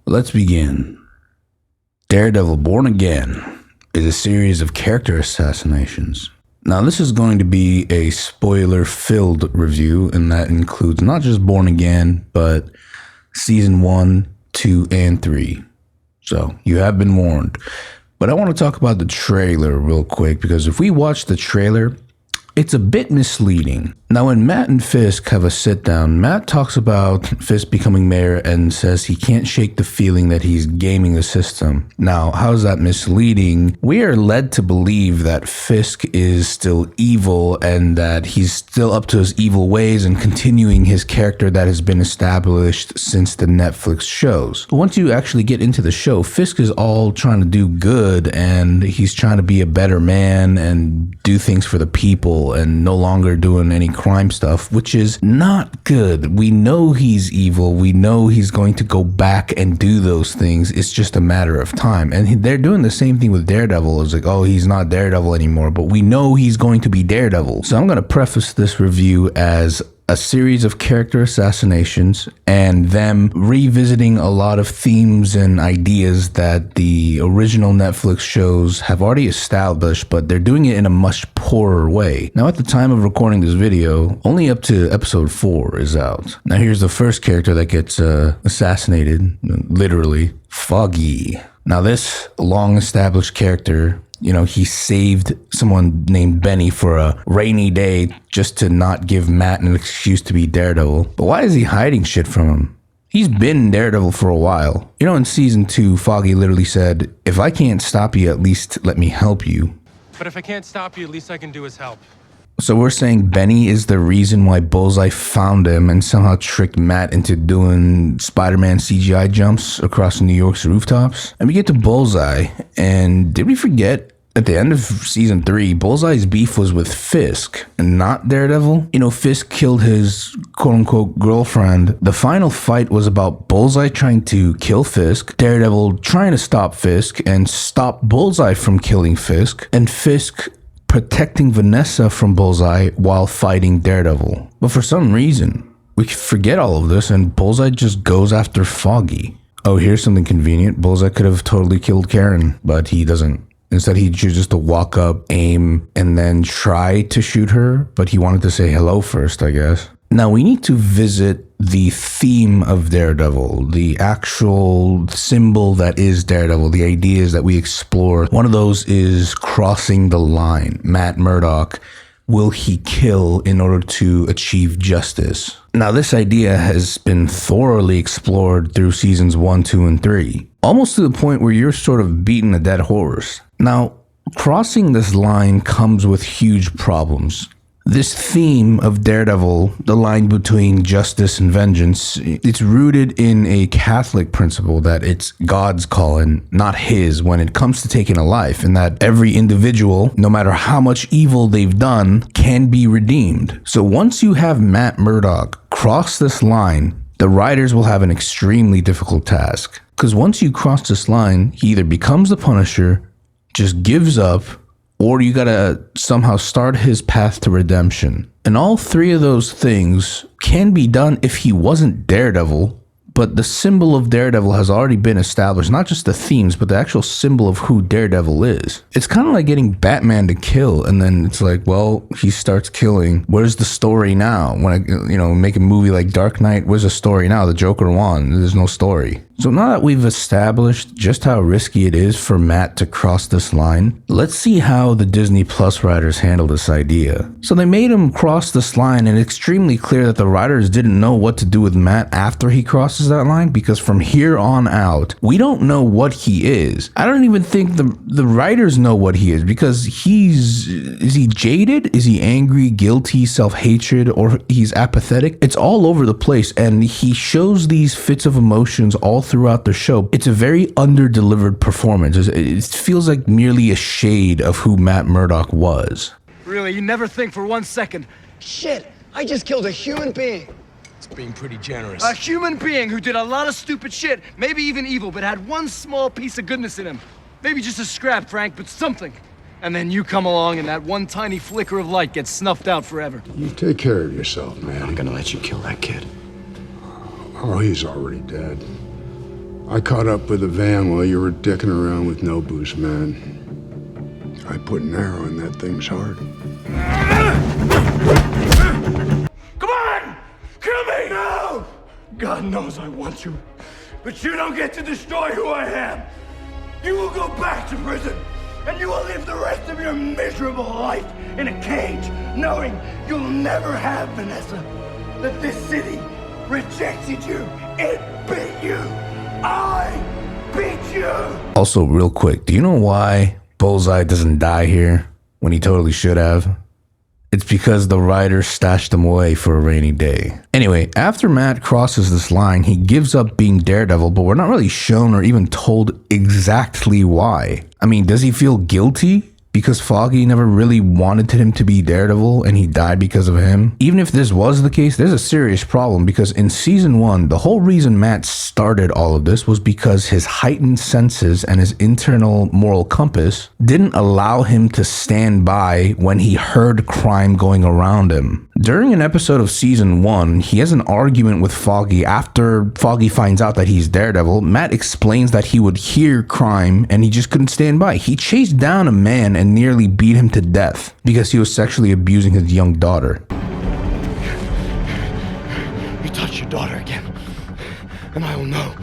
Let's begin. Daredevil Born Again is a series of character assassinations. Now, this is going to be a spoiler-filled review, and that includes not just Born Again, but Season 1, 2, and 3. So, you have been warned. But I want to talk about the trailer real quick, because if we watch the trailer, it's a bit misleading. Now, when Matt and Fisk have a sit-down, Matt talks about Fisk becoming mayor and says he can't shake the feeling that he's gaming the system. Now, how is that misleading? We are led to believe that Fisk is still evil and that he's still up to his evil ways and continuing his character that has been established since the Netflix shows. But once you actually get into the show, Fisk is all trying to do good and he's trying to be a better man and do things for the people and no longer doing any crime stuff, which is not good. We know he's evil. We know he's going to go back and do those things. It's just a matter of time. And they're doing the same thing with Daredevil. It's like, oh, he's not Daredevil anymore, but we know he's going to be Daredevil. So I'm going to preface this review as a series of character assassinations and them revisiting a lot of themes and ideas that the original Netflix shows have already established, but they're doing it in a much poorer way. Now, at the time of recording this video, only up to episode 4 is out. Now, here's the first character that gets assassinated, literally, Foggy. Now, this long-established character, he saved someone named Benny for a rainy day just to not give Matt an excuse to be Daredevil. But why is he hiding shit from him? He's been Daredevil for a while. In season 2, Foggy literally said, if I can't stop you, at least let me help you. But if I can't stop you, at least I can do is help. So we're saying Benny is the reason why Bullseye found him and somehow tricked Matt into doing Spider-Man CGI jumps across New York's rooftops? And we get to Bullseye, and did we forget? At the end of season 3, Bullseye's beef was with Fisk and not Daredevil. Fisk killed his quote-unquote girlfriend. The final fight was about Bullseye trying to kill Fisk, Daredevil trying to stop Fisk and stop Bullseye from killing Fisk, and Fisk protecting Vanessa from Bullseye while fighting Daredevil. But for some reason, we forget all of this and Bullseye just goes after Foggy. Oh, here's something convenient. Bullseye could have totally killed Karen, but he doesn't. Instead, he chooses to walk up, aim, and then try to shoot her, but he wanted to say hello first, I guess. Now, we need to visit the theme of Daredevil, the actual symbol that is Daredevil, the ideas that we explore. One of those is crossing the line. Matt Murdock, will he kill in order to achieve justice? Now, this idea has been thoroughly explored through seasons 1, 2, and 3, almost to the point where you're sort of beating a dead horse. Now, crossing this line comes with huge problems. This theme of Daredevil, the line between justice and vengeance, it's rooted in a Catholic principle that it's God's call and not his when it comes to taking a life, and that every individual, no matter how much evil they've done, can be redeemed. So once you have Matt Murdock cross this line, the writers will have an extremely difficult task. Because once you cross this line, he either becomes the Punisher, just gives up, or you gotta somehow start his path to redemption. And all three of those things can be done if he wasn't Daredevil, but the symbol of Daredevil has already been established, not just the themes, but the actual symbol of who Daredevil is. It's kind of like getting Batman to kill, and then it's like, well, he starts killing. Where's the story now? When I, make a movie like Dark Knight, where's the story now? The Joker won. There's no story. So now that we've established just how risky it is for Matt to cross this line, let's see how the Disney Plus writers handle this idea. So they made him cross this line, and it's extremely clear that the writers didn't know what to do with Matt after he crosses that line, because from here on out, we don't know what he is. I don't even think the writers know what he is, because is he jaded? Is he angry, guilty, self-hatred, or he's apathetic? It's all over the place, and he shows these fits of emotions all throughout the show. It's a very under-delivered performance. It feels like merely a shade of who Matt Murdock was. Really, you never think for 1 second, shit, I just killed a human being. It's being pretty generous. A human being who did a lot of stupid shit, maybe even evil, but had one small piece of goodness in him. Maybe just a scrap, Frank, but something. And then you come along and that one tiny flicker of light gets snuffed out forever. You take care of yourself, man. I'm gonna let you kill that kid. Oh, he's already dead. I caught up with the van while you were dicking around with no boost, man. I put an arrow in that thing's heart. Come on! Kill me! No! God knows I want to. But you don't get to destroy who I am. You will go back to prison, and you will live the rest of your miserable life in a cage, knowing you'll never have Vanessa. That this city rejected you. It beat you. I beat you. Also, real quick, do you know why Bullseye doesn't die here when he totally should have? It's because the writers stashed him away for a rainy day. Anyway, after Matt crosses this line, he gives up being Daredevil, but we're not really shown or even told exactly why. I mean, does he feel guilty because Foggy never really wanted him to be Daredevil and he died because of him? Even if this was the case, there's a serious problem, because in season 1, the whole reason Matt started all of this was because his heightened senses and his internal moral compass didn't allow him to stand by when he heard crime going around him. During an episode of season 1, he has an argument with Foggy after Foggy finds out that he's Daredevil. Matt explains that he would hear crime and he just couldn't stand by. He chased down a man and nearly beat him to death because he was sexually abusing his young daughter. You touch your daughter again, and I will know.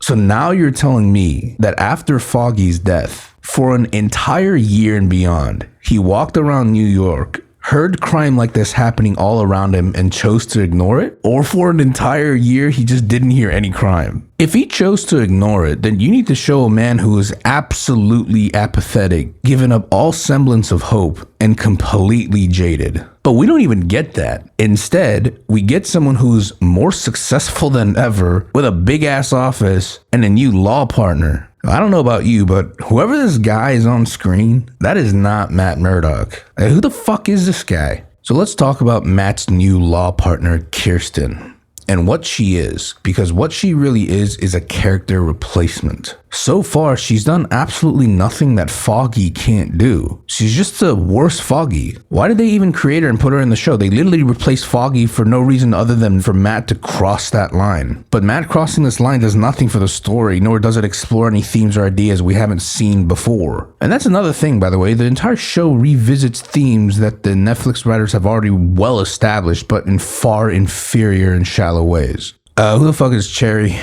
So now you're telling me that after Foggy's death, for an entire year and beyond, he walked around New York, heard crime like this happening all around him, and chose to ignore it? Or for an entire year, he just didn't hear any crime? If he chose to ignore it, then you need to show a man who is absolutely apathetic, given up all semblance of hope, and completely jaded. But we don't even get that. Instead, we get someone who's more successful than ever, with a big-ass office and a new law partner. I don't know about you, but whoever this guy is on screen, that is not Matt Murdock. Who the fuck is this guy? So let's talk about Matt's new law partner, Kirsten, and what she is, because what she really is a character replacement. So far, she's done absolutely nothing that Foggy can't do. She's just a worse Foggy. Why did they even create her and put her in the show? They literally replaced Foggy for no reason other than for Matt to cross that line. But Matt crossing this line does nothing for the story, nor does it explore any themes or ideas we haven't seen before. And that's another thing, by the way. The entire show revisits themes that the Netflix writers have already well established, but in far inferior and shallow ways. Who the fuck is Cherry?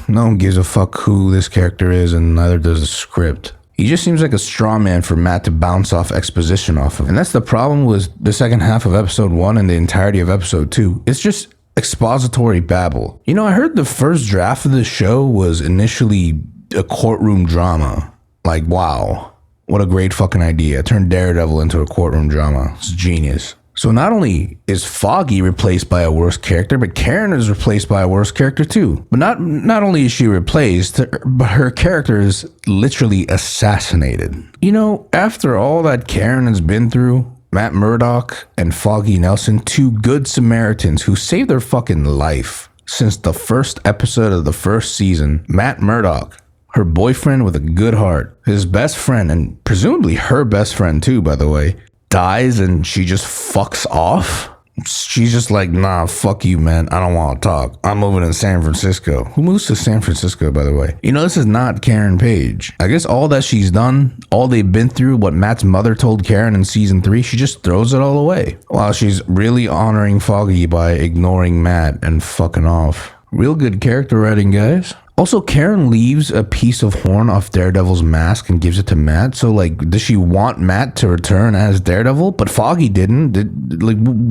No one gives a fuck who this character is, and neither does the script. He just seems like a straw man for Matt to bounce off exposition off of. And that's the problem with the second half of episode 1 and the entirety of episode 2. It's just expository babble. You know, I heard the first draft of the show was initially a courtroom drama. Like, wow, what a great fucking idea. Turn Daredevil into a courtroom drama. It's genius. So not only is Foggy replaced by a worse character, but Karen is replaced by a worse character too. But not only is she replaced, but her character is literally assassinated. You know, after all that Karen has been through, Matt Murdock and Foggy Nelson, two good Samaritans who saved their fucking life since the first episode of the first season. Matt Murdock, her boyfriend with a good heart, his best friend, and presumably her best friend too, by the way, dies and she just fucks off. She's just like, nah, fuck you, man. I don't want to talk. I'm moving to San Francisco. Who moves to San Francisco, by the way? You know, this is not Karen Page. I guess all that she's done, all they've been through, what Matt's mother told Karen in season 3, she just throws it all away. While she's really honoring Foggy by ignoring Matt and fucking off. Real good character writing, guys. Also, Karen leaves a piece of horn off Daredevil's mask and gives it to Matt. So, like, does she want Matt to return as Daredevil? But Foggy didn't.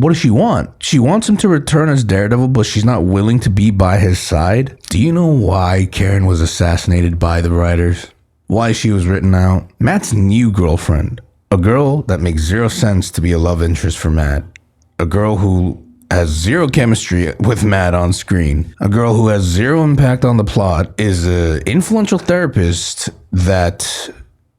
What does she want? She wants him to return as Daredevil, but she's not willing to be by his side. Do you know why Karen was assassinated by the writers? Why she was written out? Matt's new girlfriend. A girl that makes zero sense to be a love interest for Matt. A girl who has zero chemistry with Matt on screen. A girl who has zero impact on the plot, is an influential therapist that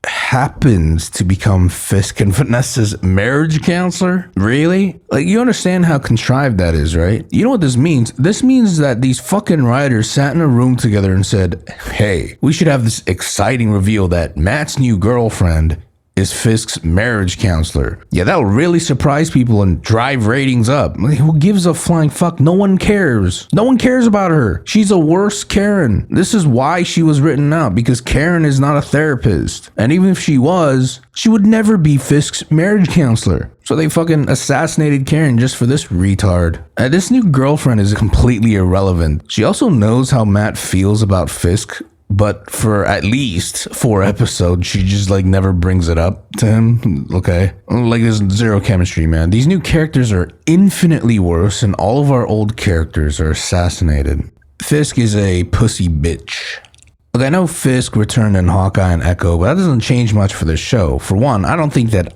happens to become Fisk and Vanessa's marriage counselor? Really? Like, you understand how contrived that is, right? You know what this means? This means that these fucking writers sat in a room together and said, hey, we should have this exciting reveal that Matt's new girlfriend is Fisk's marriage counselor. Yeah, that'll really surprise people and drive ratings up. Like, who gives a flying fuck? No one cares. No one cares about her. She's a worse Karen. This is why she was written out, because Karen is not a therapist. And even if she was, she would never be Fisk's marriage counselor. So they fucking assassinated Karen just for this retard. This new girlfriend is completely irrelevant. She also knows how Matt feels about Fisk, but for at least 4 episodes, she just like never brings it up to him. Okay. Like there's zero chemistry, man. These new characters are infinitely worse, and all of our old characters are assassinated. Fisk is a pussy bitch. Look, I know Fisk returned in Hawkeye and Echo, but that doesn't change much for this show. For one, I don't think that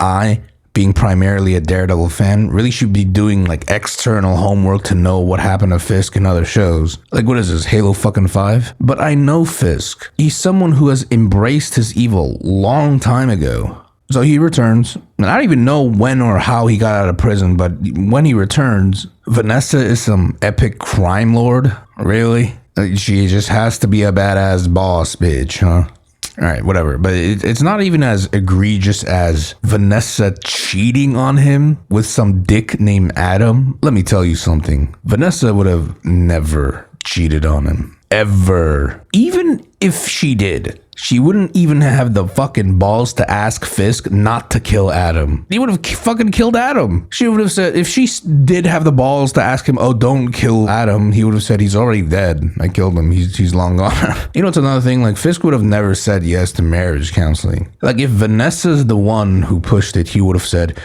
being primarily a Daredevil fan, really should be doing like external homework to know what happened to Fisk in other shows. Like, what is this, Halo fucking 5? But I know Fisk. He's someone who has embraced his evil long time ago. So he returns, and I don't even know when or how he got out of prison, but when he returns, Vanessa is some epic crime lord? Really? She just has to be a badass boss bitch, huh? All right, whatever. But it's not even as egregious as Vanessa cheating on him with some dick named Adam. Let me tell you something. Vanessa would have never cheated on him. Ever. Even if she did, she wouldn't even have the fucking balls to ask Fisk not to kill Adam. He would have fucking killed Adam. She would have said, if she did have the balls to ask him, oh, don't kill Adam, he would have said, he's already dead. I killed him. He's long gone. You know, it's another thing. Like, Fisk would have never said yes to marriage counseling. Like, if Vanessa's the one who pushed it, he would have said,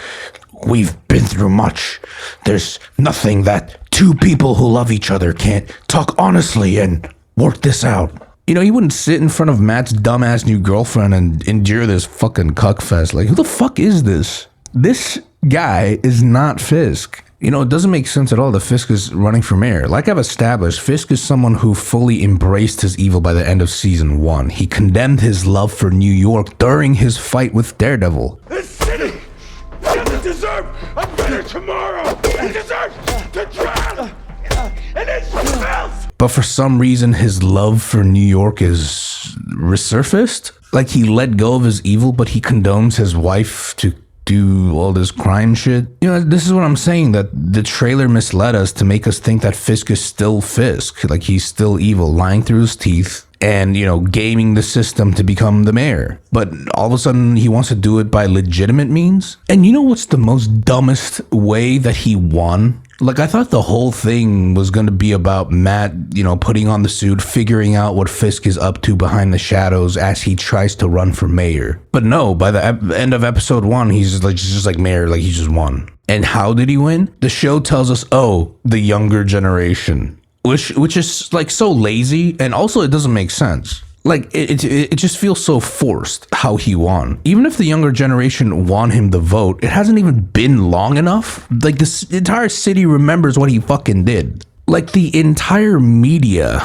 we've been through much. There's nothing that 2 people who love each other can't talk honestly and work this out. You know, he wouldn't sit in front of Matt's dumbass new girlfriend and endure this fucking cuckfest. Like, who the fuck is this? This guy is not Fisk. You know, it doesn't make sense at all that Fisk is running for mayor. Like I've established, Fisk is someone who fully embraced his evil by the end of season 1. He condemned his love for New York during his fight with Daredevil. This city doesn't deserve a better tomorrow. It deserves to drown in its filth. But for some reason, his love for New York is resurfaced. Like, he let go of his evil, but he condones his wife to do all this crime shit. You know, this is what I'm saying, that the trailer misled us to make us think that Fisk is still Fisk. Like, he's still evil, lying through his teeth and, you know, gaming the system to become the mayor. But all of a sudden, he wants to do it by legitimate means. And you know what's the most dumbest way that he won? Like, I thought the whole thing was going to be about Matt, you know, putting on the suit, figuring out what Fisk is up to behind the shadows as he tries to run for mayor. But no, by the end of episode 1, he's just like mayor, like he just won. And how did he win? The show tells us, oh, the younger generation, which is like so lazy, and also it doesn't make sense. Like, it just feels so forced how he won. Even if the younger generation won him the vote, it hasn't even been long enough. Like, this entire city remembers what he fucking did. Like, the entire media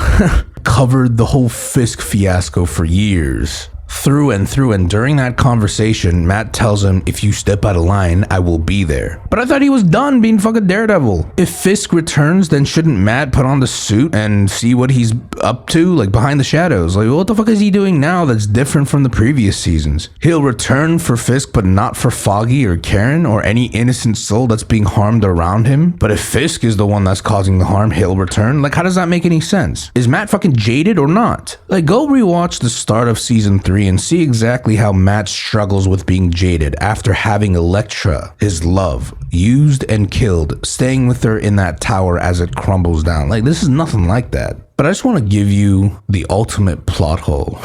covered the whole Fisk fiasco for years. Through and through, and during that conversation, Matt tells him, if you step out of line, I will be there. But I thought he was done being fucking Daredevil. If Fisk returns, then shouldn't Matt put on the suit and see what he's up to, like behind the shadows? Like, what the fuck is he doing now that's different from the previous seasons? He'll return for Fisk, but not for Foggy or Karen or any innocent soul that's being harmed around him. But if Fisk is the one that's causing the harm, he'll return? Like, how does that make any sense? Is Matt fucking jaded or not? Like, go rewatch the start of season 3 and see exactly how Matt struggles with being jaded after having Elektra, his love, used and killed, staying with her in that tower as it crumbles down. Like, this is nothing like that. But I just want to give you the ultimate plot hole.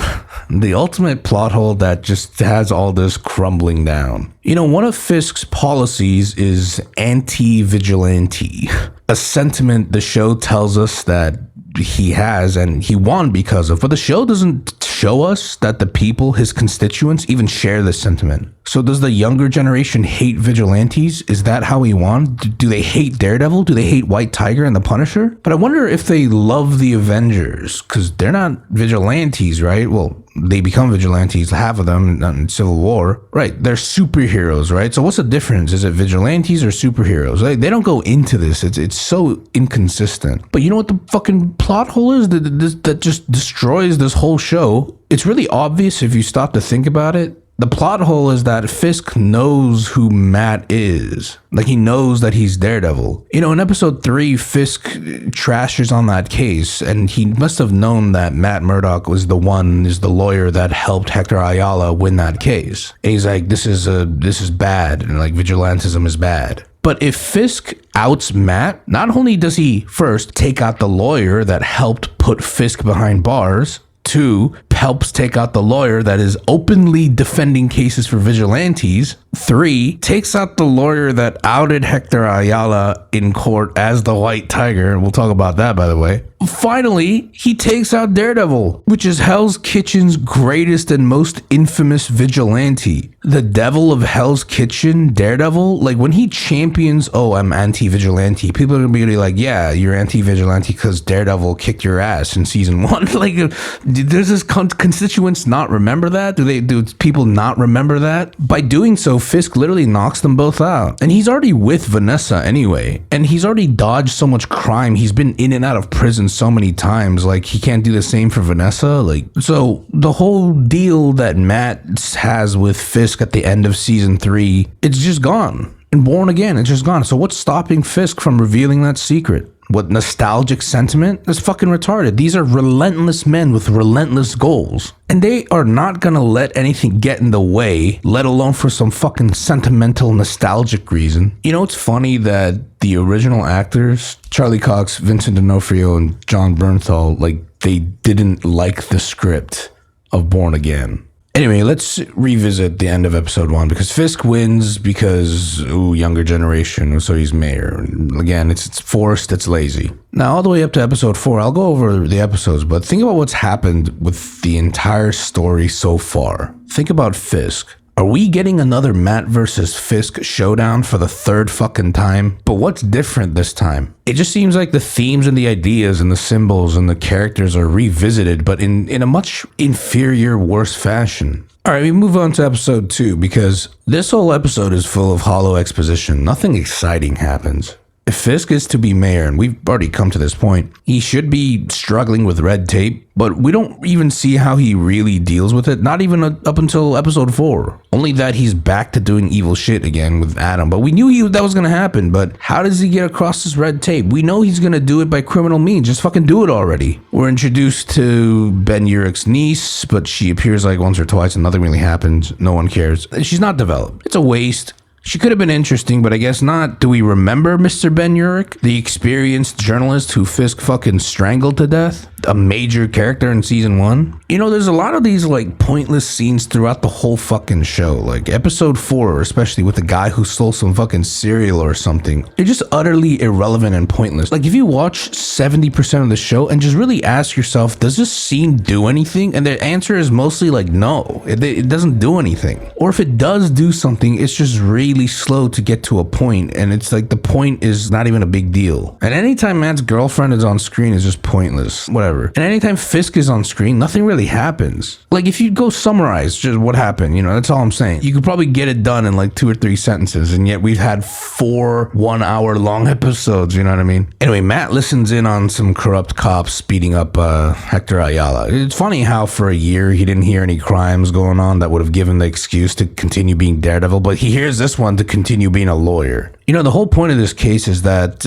The ultimate plot hole that just has all this crumbling down. You know, one of Fisk's policies is anti-vigilante, a sentiment the show tells us that he has and he won because of, but the show doesn't show us that the people, his constituents, even share this sentiment. So does the younger generation hate vigilantes? Is that how he won? Do they hate Daredevil? Do they hate White Tiger and the Punisher? But I wonder if they love the Avengers, because they're not vigilantes, right? Well, they become vigilantes, half of them in Civil War. Right, they're superheroes, right? So what's the difference? Is it vigilantes or superheroes? Like, they don't go into this. It's so inconsistent. But you know what the fucking plot hole is that just destroys this whole show? It's really obvious if you stop to think about it. The plot hole is that Fisk knows who Matt is. Like, he knows that he's Daredevil. You know, in episode 3, Fisk trashes on that case, and he must have known that Matt Murdock is the lawyer that helped Hector Ayala win that case. And he's like, this is bad, and like, vigilantism is bad. But if Fisk outs Matt, not only does he first take out the lawyer that helped put Fisk behind bars, 2, helps take out the lawyer that is openly defending cases for vigilantes. 3, takes out the lawyer that outed Hector Ayala in court as the White Tiger. We'll talk about that, by the way. Finally, he takes out Daredevil, which is Hell's Kitchen's greatest and most infamous vigilante. The devil of Hell's Kitchen, Daredevil, like when he champions, oh, I'm anti-vigilante, people are gonna be like, yeah, you're anti-vigilante because Daredevil kicked your ass in season 1. Like, does his constituents not remember that? Do people not remember that? By doing so, Fisk literally knocks them both out. And he's already with Vanessa anyway. And he's already dodged so much crime. He's been in and out of prison so many times. Like, he can't do the same for Vanessa. Like, so the whole deal that Matt has with Fisk at the end of season 3, it's just gone. And Born Again, it's just gone. So what's stopping Fisk from revealing that secret? What, nostalgic sentiment? That's fucking retarded. These are relentless men with relentless goals. And they are not gonna let anything get in the way, let alone for some fucking sentimental, nostalgic reason. You know, it's funny that the original actors, Charlie Cox, Vincent D'Onofrio, and John Bernthal, like, they didn't like the script of Born Again. Anyway, let's revisit the end of episode 1 because Fisk wins because, younger generation, so he's mayor. Again, it's forced, it's lazy. Now, all the way up to episode 4, I'll go over the episodes, but think about what's happened with the entire story so far. Think about Fisk. Are we getting another Matt versus Fisk showdown for the 3rd fucking time? But what's different this time? It just seems like the themes and the ideas and the symbols and the characters are revisited, but in a much inferior, worse fashion. Alright, we move on to episode 2 because this whole episode is full of hollow exposition. Nothing exciting happens. If Fisk is to be mayor, and we've already come to this point, he should be struggling with red tape, but we don't even see how he really deals with it, not even up until episode 4. Only that he's back to doing evil shit again with Adam, but we knew that was gonna happen, but how does he get across this red tape? We know he's gonna do it by criminal means, just fucking do it already. We're introduced to Ben Urich's niece, but she appears like once or twice and nothing really happens, no one cares. She's not developed. It's a waste. She could have been interesting, but I guess not. Do we remember Mr. Ben Urich, the experienced journalist who Fisk fucking strangled to death? A major character in season 1? You know, there's a lot of these, like, pointless scenes throughout the whole fucking show. Like, episode 4, especially with the guy who stole some fucking cereal or something. They're just utterly irrelevant and pointless. Like, if you watch 70% of the show and just really ask yourself, does this scene do anything? And the answer is mostly like, no. It doesn't do anything. Or if it does do something, it's just really slow to get to a point, and it's like the point is not even a big deal. And anytime Matt's girlfriend is on screen is just pointless. Whatever. And anytime Fisk is on screen, nothing really happens. Like, if you go summarize just what happened, you know, that's all I'm saying. You could probably get it done in like 2 or 3 sentences, and yet we've had 4 1-hour long episodes, you know what I mean? Anyway, Matt listens in on some corrupt cops speeding up Hector Ayala. It's funny how for a year he didn't hear any crimes going on that would have given the excuse to continue being Daredevil, but he hears this one to continue being a lawyer. You know, the whole point of this case is that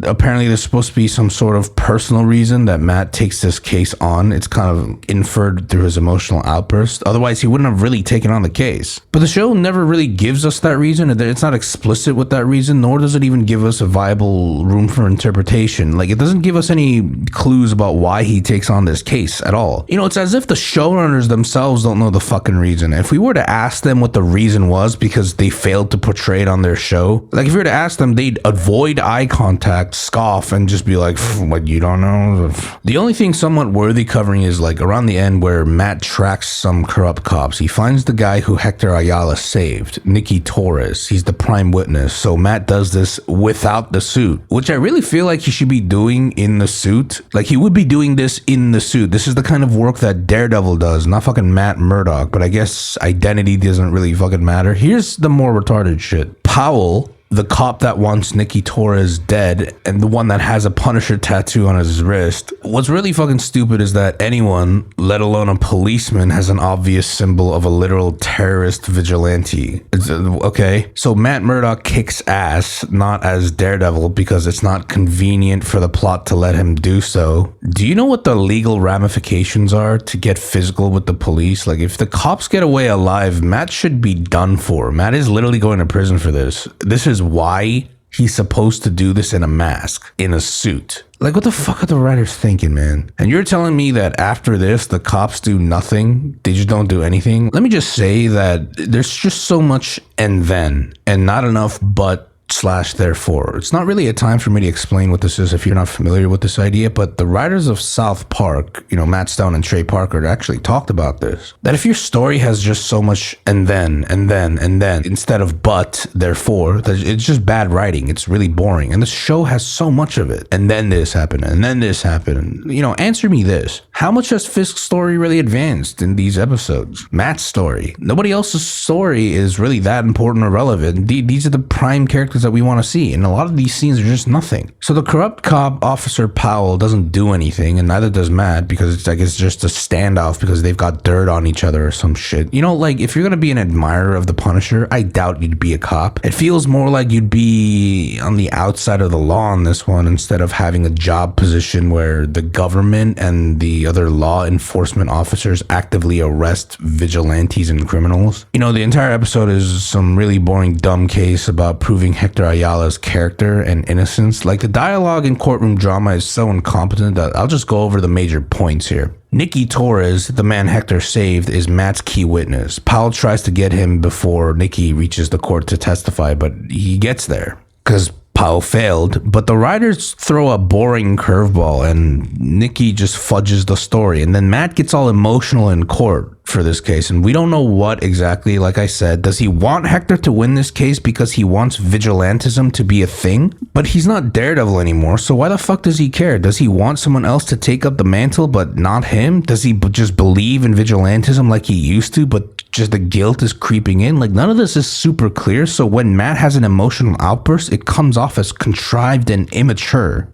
apparently there's supposed to be some sort of personal reason that Matt takes this case on. It's kind of inferred through his emotional outburst. Otherwise, he wouldn't have really taken on the case. But the show never really gives us that reason. It's not explicit with that reason, nor does it even give us a viable room for interpretation. Like, it doesn't give us any clues about why he takes on this case at all. You know, it's as if the showrunners themselves don't know the fucking reason. If we were to ask them what the reason was because they failed to portray it on their show, like if you were to ask them, they'd avoid eye contact, scoff, and just be like, what, you don't know? The only thing somewhat worthy covering is like around the end where Matt tracks some corrupt cops. He finds the guy who Hector Ayala saved, Nicky Torres. He's the prime witness. So Matt does this without the suit, which I really feel like he should be doing in the suit. Like, he would be doing this in the suit. This is the kind of work that Daredevil does, not fucking Matt Murdock. But I guess identity doesn't really fucking matter. Here's the more retarded shit. Powell, the cop that wants Nikki Torres dead and the one that has a Punisher tattoo on his wrist. What's really fucking stupid is that anyone, let alone a policeman, has an obvious symbol of a literal terrorist vigilante. Okay? So Matt Murdock kicks ass, not as Daredevil, because it's not convenient for the plot to let him do so. Do you know what the legal ramifications are to get physical with the police? Like, if the cops get away alive, Matt should be done for. Matt is literally going to prison for this. This is why he's supposed to do this in a mask, in a suit. Like, what the fuck are the writers thinking, man? And you're telling me that after this, the cops do nothing? They just don't do anything? Let me just say that there's just so much and then, and not enough but / therefore. It's not really a time for me to explain what this is if you're not familiar with this idea, but the writers of South Park, Matt Stone and Trey Parker, actually talked about this. That if your story has just so much and then, instead of but, therefore, that it's just bad writing. It's really boring. And the show has so much of it. And then this happened, and then this happened. Answer me this. How much has Fisk's story really advanced in these episodes? Matt's story. Nobody else's story is really that important or relevant. These are the prime characters that we want to see, and a lot of these scenes are just nothing. So the corrupt cop, Officer Powell, doesn't do anything, and neither does Matt, because it's like it's just a standoff because they've got dirt on each other or some shit. Like, if you're gonna be an admirer of the Punisher, I doubt you'd be a cop. It feels more like you'd be on the outside of the law on this one, instead of having a job position where the government and the other law enforcement officers actively arrest vigilantes and criminals. The entire episode is some really boring dumb case about proving Hector Ayala's character and innocence. Like, the dialogue in courtroom drama is so incompetent that I'll just go over the major points here. Nikki Torres, the man Hector saved, is Matt's key witness. Powell tries to get him before Nikki reaches the court to testify, but he gets there because Powell failed, but the writers throw a boring curveball and Nikki just fudges the story, and then Matt gets all emotional in court for this case, and we don't know what exactly. Like I said, does he want Hector to win this case because he wants vigilantism to be a thing? But he's not Daredevil anymore, so why the fuck does he care? Does he want someone else to take up the mantle but not him? Does he just believe in vigilantism like he used to, but just the guilt is creeping in? Like, none of this is super clear, so when Matt has an emotional outburst, it comes off as contrived and immature.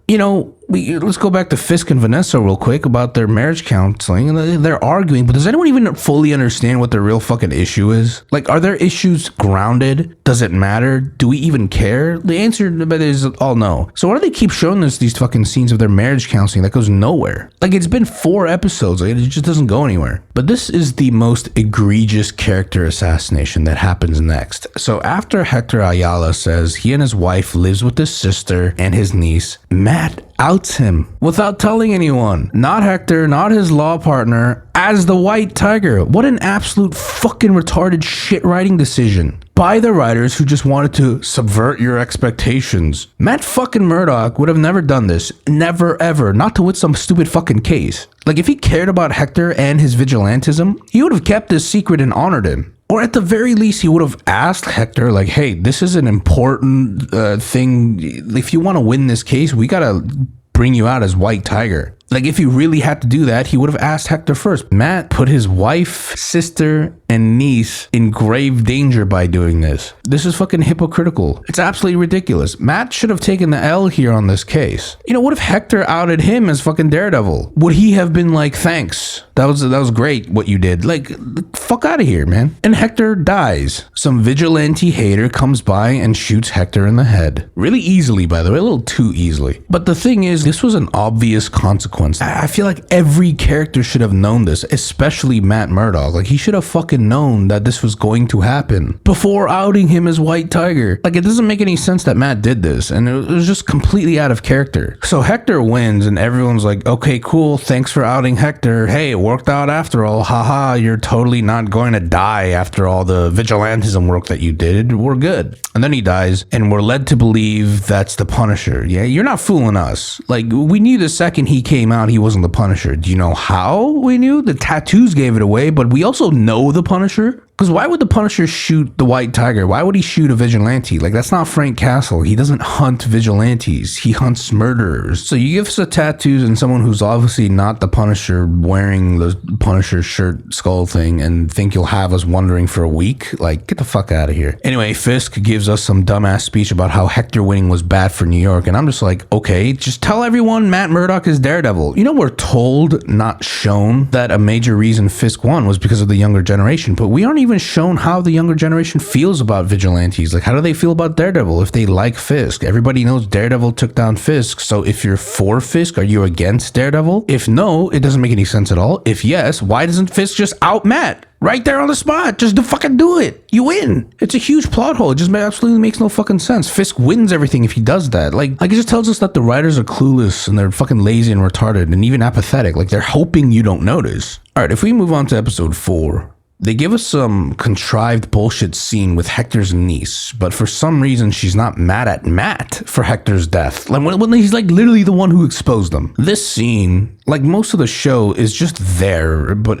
Let's go back to Fisk and Vanessa real quick about their marriage counseling. They're arguing, but does anyone even fully understand what their real fucking issue is? Like, are their issues grounded? Does it matter? Do we even care? The answer is all no. So why do they keep showing us these fucking scenes of their marriage counseling that goes nowhere? Like, it's been 4 episodes. Like, it just doesn't go anywhere. But this is the most egregious character assassination that happens next. So after Hector Ayala says he and his wife lives with his sister and his niece, Matt outs him without telling anyone. Not Hector, not his law partner, as the White Tiger. What an absolute fucking retarded shit writing decision by the writers who just wanted to subvert your expectations. Matt fucking Murdock would have never done this. Never ever. Not to win some stupid fucking case. Like, if he cared about Hector and his vigilantism, he would have kept this secret and honored him. Or at the very least, he would have asked Hector, like, hey, this is an important thing. If you want to win this case, we gotta bring you out as White Tiger. Like, if he really had to do that, he would have asked Hector first. Matt put his wife, sister, and niece in grave danger by doing this. This is fucking hypocritical. It's absolutely ridiculous. Matt should have taken the L here on this case. What if Hector outed him as fucking Daredevil? Would he have been like, thanks, that was great what you did? Like, fuck out of here, man. And Hector dies. Some vigilante hater comes by and shoots Hector in the head. Really easily, by the way, a little too easily. But the thing is, this was an obvious consequence. I feel like every character should have known this, especially Matt Murdock. Like, he should have fucking known that this was going to happen before outing him as White Tiger. Like, it doesn't make any sense that Matt did this, and it was just completely out of character. So Hector wins, and everyone's like, okay, cool, thanks for outing Hector. Hey, it worked out after all. Haha, you're totally not going to die after all the vigilantism work that you did. We're good. And then he dies, and we're led to believe that's the Punisher. Yeah, you're not fooling us. Like, we knew the second he came out he wasn't the Punisher. Do you know how we knew? The tattoos gave it away, but we also know the Punisher. Because why would the Punisher shoot the White Tiger? Why would he shoot a vigilante? Like, that's not Frank Castle. He doesn't hunt vigilantes. He hunts murderers. So you give us the tattoos and someone who's obviously not the Punisher wearing the Punisher shirt skull thing and think you'll have us wondering for a week? Like, get the fuck out of here. Anyway, Fisk gives us some dumbass speech about how Hector winning was bad for New York. And I'm just like, okay, just tell everyone Matt Murdock is Daredevil. You know, we're told, not shown, that a major reason Fisk won was because of the younger generation. But we aren't even shown how the younger generation feels about vigilantes. Like, how do they feel about Daredevil if they like Fisk? Everybody knows Daredevil took down Fisk, so if you're for Fisk, are you against Daredevil? If no, it doesn't make any sense at all. If yes, why doesn't Fisk just out Matt? Right there on the spot. Just fucking do it. You win. It's a huge plot hole. It just absolutely makes no fucking sense. Fisk wins everything if he does that. Like it just tells us that the writers are clueless and they're fucking lazy and retarded and even apathetic. Like, they're hoping you don't notice. All right, if we move on to episode 4, they give us some contrived bullshit scene with Hector's niece, but for some reason she's not mad at Matt for Hector's death. Like when he's like literally the one who exposed them. This scene, like most of the show, is just there, but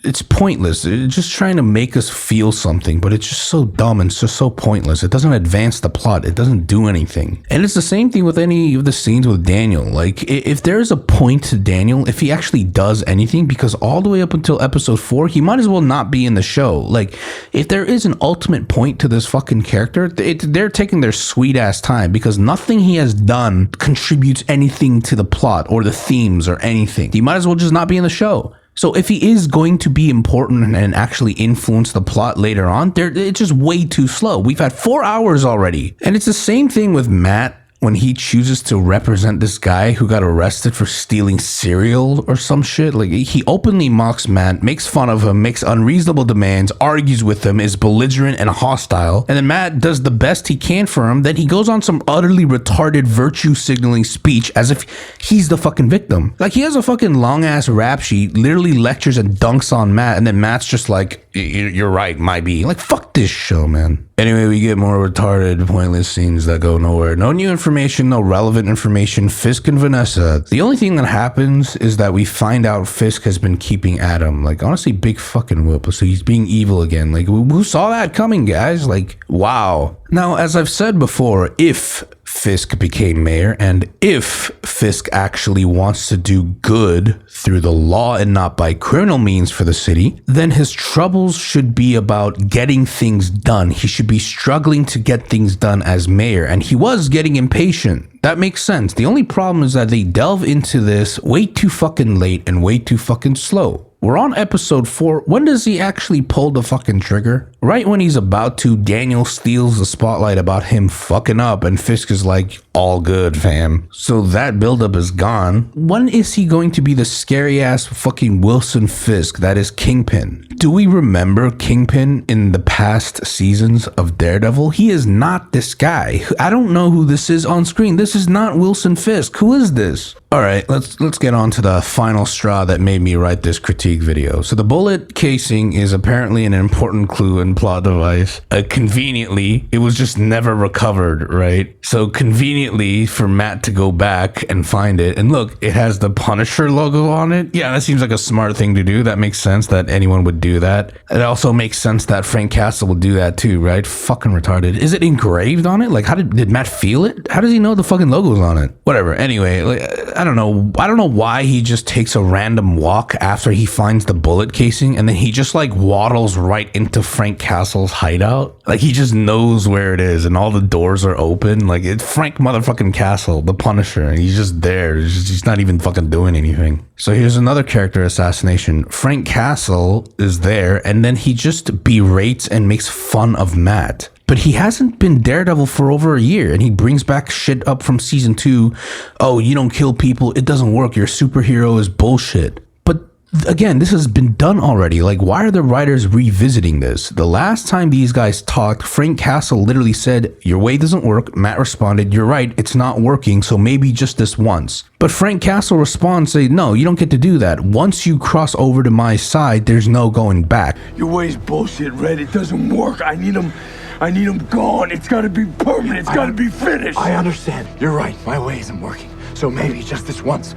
it's pointless. It's just trying to make us feel something, but it's just so dumb and so pointless. It doesn't advance the plot. It doesn't do anything. And it's the same thing with any of the scenes with Daniel. Like, if there's a point to Daniel, if he actually does anything, because all the way up until episode 4, he might as well not be in the show. Like, if there is an ultimate point to this fucking character, they're taking their sweet ass time, because nothing he has done contributes anything to the plot or the themes or anything. He might as well just not be in the show. So if he is going to be important and actually influence the plot later on, it's just way too slow. We've had 4 hours already. And it's the same thing with Matt when he chooses to represent this guy who got arrested for stealing cereal or some shit. Like, he openly mocks Matt, makes fun of him, makes unreasonable demands, argues with him, is belligerent and hostile. And then Matt does the best he can for him. Then he goes on some utterly retarded virtue signaling speech as if he's the fucking victim. Like, he has a fucking long ass rap sheet, literally lectures and dunks on Matt. And then Matt's just like, you're right, might be. Like, fuck this show, man. Anyway, we get more retarded, pointless scenes that go nowhere. No new information, no relevant information. Fisk and Vanessa. The only thing that happens is that we find out Fisk has been keeping Adam. Like, honestly, big fucking whoop. So he's being evil again. Like, who saw that coming, guys? Like, wow. Now, as I've said before, if Fisk became mayor, and if Fisk actually wants to do good through the law and not by criminal means for the city, then his troubles should be about getting things done. He should be struggling to get things done as mayor, and he was getting impatient. That makes sense. The only problem is that they delve into this way too fucking late and way too fucking slow. We're on episode 4. When does he actually pull the fucking trigger? Right when he's about to, Daniel steals the spotlight about him fucking up, and Fisk is like, all good, fam. So that buildup is gone. When is he going to be the scary ass fucking Wilson Fisk that is Kingpin? Do we remember Kingpin in the past seasons of Daredevil? He is not this guy. I don't know who this is on screen. This is not Wilson Fisk. Who is this? All right, let's get on to the final straw that made me write this critique video. So the bullet casing is apparently an important clue and plot device. Conveniently, it was just never recovered, right? So conveniently for Matt to go back and find it, and look, it has the Punisher logo on it. Yeah, that seems like a smart thing to do. That makes sense that anyone would do that. It also makes sense that Frank Castle would do that too, right? Fucking retarded. Is it engraved on it? Like, how did Matt feel it? How does he know the fucking logo's on it? Whatever. Anyway, like, I don't know why he just takes a random walk after he finds the bullet casing, and then he just like waddles right into Frank Castle's hideout. Like, he just knows where it is and all the doors are open. Like, it's Frank motherfucking Castle, the Punisher, and he's just there. He's not even fucking doing anything. So here's another character assassination. Frank Castle is there, and then he just berates and makes fun of Matt. But he hasn't been Daredevil for over a year, and he brings back shit up from season 2. Oh, you don't kill people. It doesn't work. Your superhero is bullshit. But again, this has been done already. Like, why are the writers revisiting this? The last time these guys talked, Frank Castle literally said, your way doesn't work. Matt responded, you're right, it's not working, so maybe just this once. But Frank Castle responds, say, no, you don't get to do that. Once you cross over to my side, there's no going back. Your way's bullshit, Red. It doesn't work. I need him gone. It's gotta be permanent. It's gotta be finished. I understand. You're right. My way isn't working. So maybe just this once.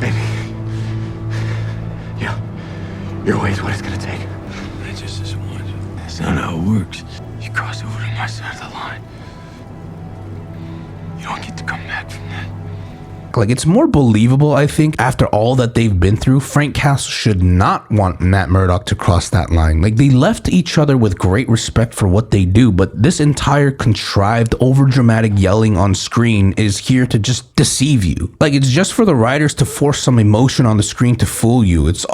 Maybe. Yeah. Your way is what it's gonna take. That just isn't what. That's not how it works. You cross over to my side of the line. You don't get to come back from that. Like, it's more believable, I think, after all that they've been through. Frank Castle should not want Matt Murdock to cross that line. Like, they left each other with great respect for what they do, but this entire contrived, overdramatic yelling on screen is here to just deceive you. Like, it's just for the writers to force some emotion on the screen to fool you. It's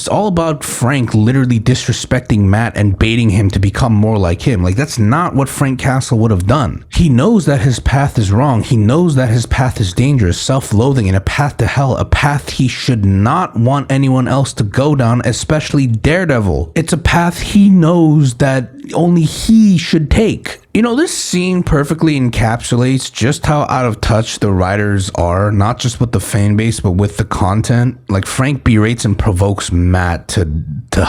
all about Frank literally disrespecting Matt and baiting him to become more like him. Like, that's not what Frank Castle would have done. He knows that his path is wrong. He knows that his path is dangerous, self-loathing, and a path to hell, a path he should not want anyone else to go down, especially Daredevil. It's a path he knows that only he should take. You know, this scene perfectly encapsulates just how out of touch the writers are, not just with the fan base, but with the content. Like, Frank berates and provokes Matt to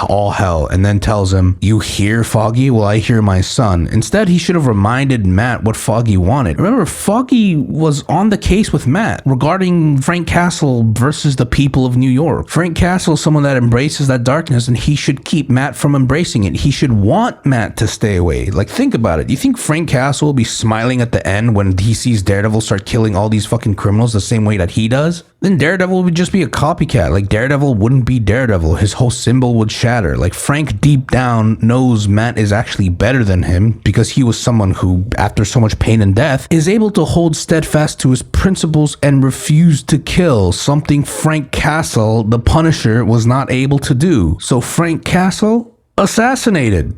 all hell, and then tells him, "You hear, Foggy? Well, I hear my son." Instead, he should have reminded Matt what Foggy wanted. Remember, Foggy was on the case with Matt regarding Frank Castle versus the people of New York. Frank Castle is someone that embraces that darkness, and he should keep Matt from embracing it. He should want Matt to stay away. Like, think about it. You think Frank Castle will be smiling at the end when he sees Daredevil start killing all these fucking criminals the same way that he does? Then Daredevil would just be a copycat. Like, Daredevil wouldn't be Daredevil. His whole symbol would shatter. Like, Frank deep down knows Matt is actually better than him because he was someone who, after so much pain and death, is able to hold steadfast to his principles and refuse to kill, something Frank Castle, the Punisher, was not able to do. So Frank Castle assassinated.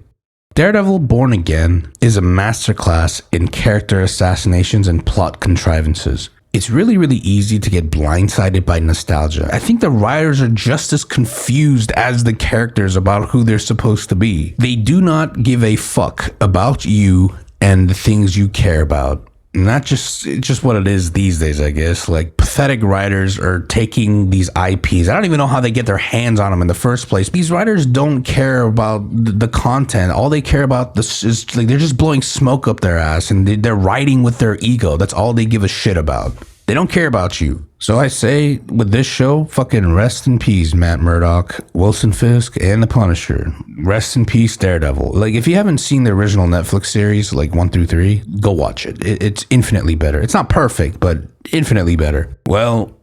Daredevil Born Again is a masterclass in character assassinations and plot contrivances. It's really, really easy to get blindsided by nostalgia. I think the writers are just as confused as the characters about who they're supposed to be. They do not give a fuck about you and the things you care about. Not just, it's just what it is these days, I guess. Like, pathetic writers are taking these IPs. I don't even know how they get their hands on them in the first place. These writers don't care about the content. All they care about is, like, they're just blowing smoke up their ass, and they're writing with their ego. That's all they give a shit about. They don't care about you. So I say, with this show, fucking rest in peace, Matt Murdock, Wilson Fisk, and the Punisher. Rest in peace, Daredevil. Like, if you haven't seen the original Netflix series, like 1 through 3, go watch it. It's infinitely better. It's not perfect, but infinitely better. Well,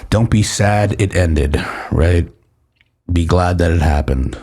don't be sad it ended, right? Be glad that it happened.